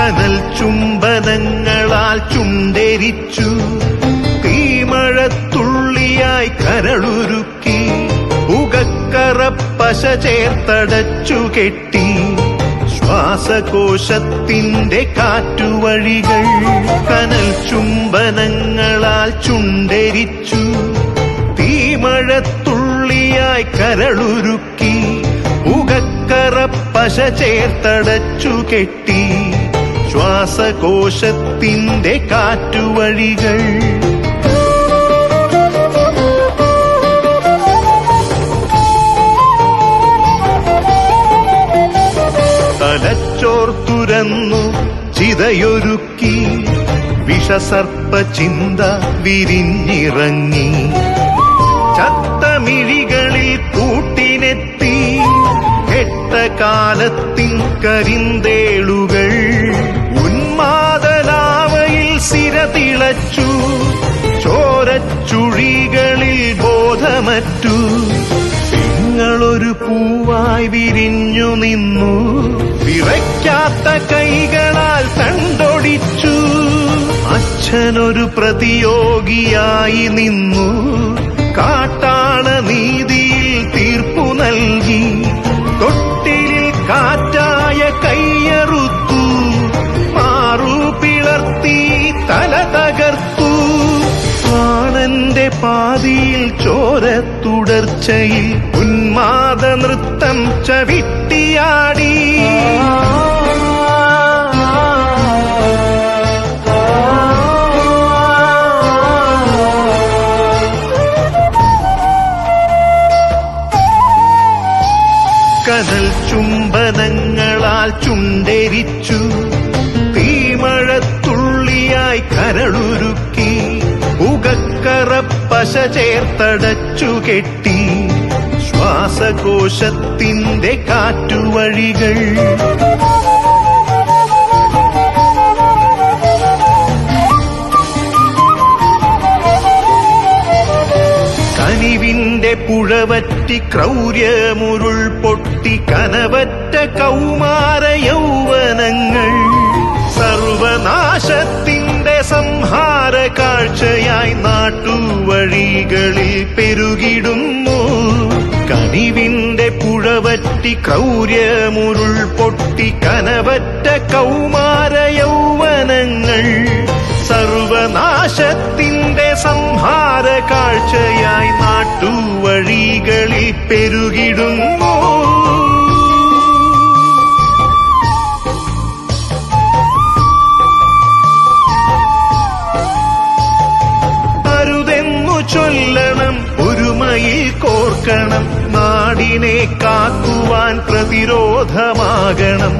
കനൽ ചുംബനങ്ങളാൽ ചുണ്ടെരിച്ചു തീമഴത്തുള്ളിയായി കരളുരുക്കി ഉകക്കറപ്പശ ചേർത്തടച്ചു കെട്ടി ശ്വാസകോശത്തിന്റെ കാറ്റുവഴികൾ കനൽ ചുംബനങ്ങളാൽ ചുണ്ടെരിച്ചു തീമഴത്തുള്ളിയായി കരളുരുക്കി ഉകക്കറപ്പശ ചേർത്തടച്ചു കെട്ടി ശ്വാസകോശത്തിന്റെ കാറ്റുവഴികൾ തലച്ചോർത്തുരന്നു ചിതയൊരുക്കി വിഷസർപ്പ ചിന്ത വിരിഞ്ഞിറങ്ങി ചത്തമിഴികളിൽ കൂട്ടിനെത്തി കെട്ടകാലത്തിൻ കരിന്തേളുകൾ ഉന്മാദലാവയിൽ സിരതിളച്ചു ചോരച്ചുഴികളിൽ ബോധമറ്റു നിങ്ങളൊരു പൂവായി വിരിഞ്ഞു നിന്നു വിറയ്ക്കാത്ത കൈകളാൽ തണ്ടൊടിച്ചു അച്ഛനൊരു പ്രതിയോഗിയായി നിന്നു കാട്ടാള നീതിയിൽ തീർപ്പു നൽകി തൊട്ടിലിൽ കാറ്റായ കയ്യറുത്തു മാറു പിളർത്തി തല തകർത്തു പ്രാണന്റെ പാതിയിൽ ചോരത്തുടർച്ചയിൽ ഉന്മാദ നൃത്തം ചവിട്ടിയാടി കനൽ ചുംബനങ്ങളാൽ ചുണ്ടെരിച്ചു തീമഴത്തുള്ളിയായി കരളുരുക്കി ഉകക്കറപ്പശ ചേർത്തടച്ചു കെട്ടി ശ്വാസകോശത്തിന്റെ കാറ്റുവഴികൾ കനിവിന്റെ പുഴവറ്റി ക്രൗര്യമുരുൾ പൊട്ടി കനവറ്റ കൗമാര യൗവനങ്ങൾ സർവനാശത്തിന്റെ സംഹാര കാഴ്ചയായി നാട്ടുവഴികളിൽ പെരുകിടുന്നു കനിവിന്റെ പുഴവറ്റി ക്രൗര്യമുരുൾ പൊട്ടി കനവറ്റ കൗമാര യൗവനങ്ങൾ സർവനാശത്തിന്റെ സംഹാര കാഴ്ചയായി നാട്ടുവഴികളിൽ പെരുകിടുന്നു അരുതെന്നു ചൊല്ലണം ഒരുമയിൽ കോർക്കണം നാടിനെ കാക്കുവാൻ പ്രതിരോധമാകണം